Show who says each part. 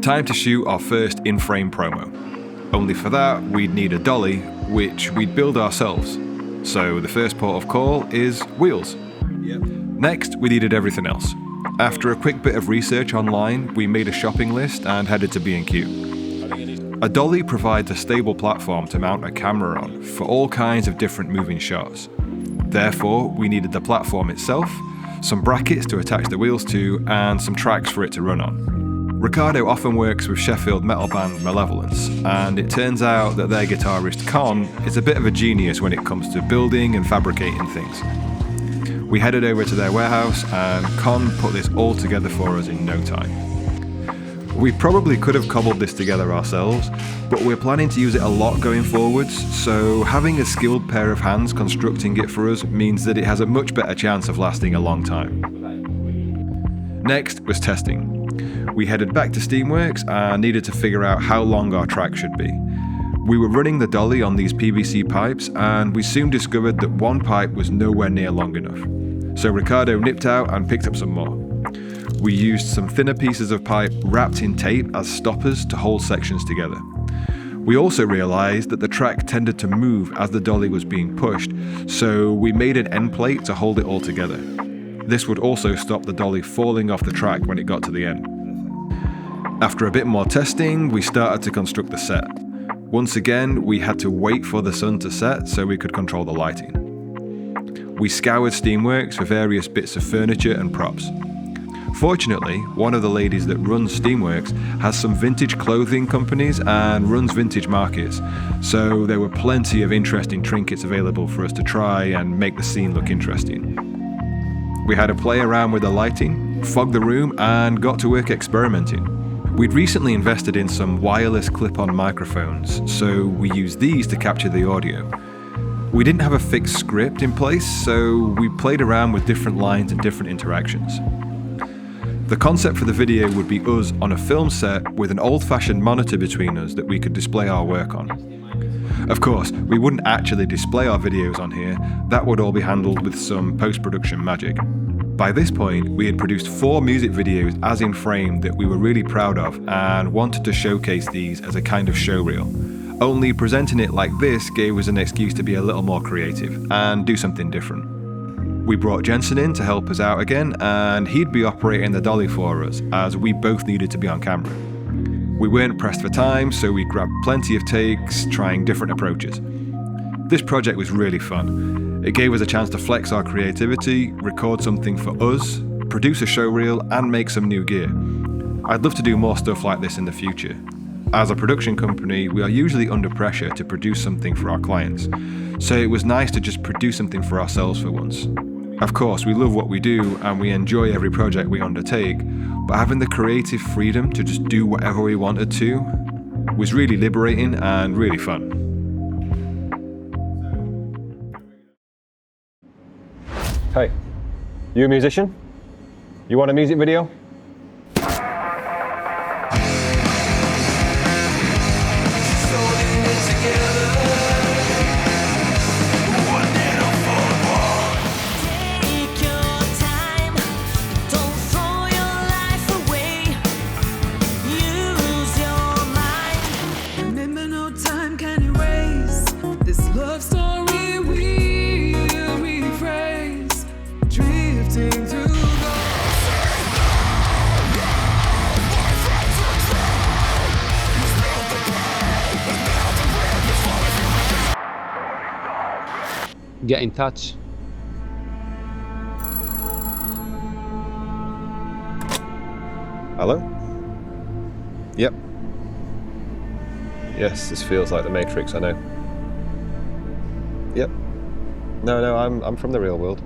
Speaker 1: Time to shoot our first in-frame promo. Only for that, we'd need a dolly, which we'd build ourselves. So the first port of call is wheels. Next, we needed everything else. After a quick bit of research online, we made a shopping list and headed to B&Q. A dolly provides a stable platform to mount a camera on for all kinds of different moving shots. Therefore, we needed the platform itself, some brackets to attach the wheels to, and some tracks for it to run on. Ricardo often works with Sheffield metal band Malevolence, and it turns out that their guitarist Con is a bit of a genius when it comes to building and fabricating things. We headed over to their warehouse and Con put this all together for us in no time. We probably could have cobbled this together ourselves, but we're planning to use it a lot going forwards, so having a skilled pair of hands constructing it for us means that it has a much better chance of lasting a long time. Next was testing. We headed back to Steamworks and needed to figure out how long our track should be. We were running the dolly on these PVC pipes and we soon discovered that one pipe was nowhere near long enough. So Ricardo nipped out and picked up some more. We used some thinner pieces of pipe wrapped in tape as stoppers to hold sections together. We also realised that the track tended to move as the dolly was being pushed, so we made an end plate to hold it all together. This would also stop the dolly falling off the track when it got to the end. After a bit more testing, we started to construct the set. Once again, we had to wait for the sun to set so we could control the lighting. We scoured Steamworks for various bits of furniture and props. Fortunately, one of the ladies that runs Steamworks has some vintage clothing companies and runs vintage markets, so there were plenty of interesting trinkets available for us to try and make the scene look interesting. We had to play around with the lighting, fog the room, and got to work experimenting. We'd recently invested in some wireless clip-on microphones, so we used these to capture the audio. We didn't have a fixed script in place, so we played around with different lines and different interactions. The concept for the video would be us on a film set with an old-fashioned monitor between us that we could display our work on. Of course, we wouldn't actually display our videos on here, that would all be handled with some post-production magic. By this point, we had produced 4 music videos as INFREYM that we were really proud of and wanted to showcase these as a kind of showreel. Only presenting it like this gave us an excuse to be a little more creative and do something different. We brought Jensen in to help us out again, and he'd be operating the dolly for us as we both needed to be on camera. We weren't pressed for time, so we grabbed plenty of takes, trying different approaches. This project was really fun. It gave us a chance to flex our creativity, record something for us, produce a showreel, and make some new gear. I'd love to do more stuff like this in the future. As a production company, we are usually under pressure to produce something for our clients, so it was nice to just produce something for ourselves for once. Of course, we love what we do and we enjoy every project we undertake, but having the creative freedom to just do whatever we wanted to was really liberating and really fun.
Speaker 2: Hey, you a musician? You want a music video?
Speaker 3: Get in touch.
Speaker 2: Hello? Yep. Yes, this feels like the Matrix, I know. Yep. No, I'm from the real world.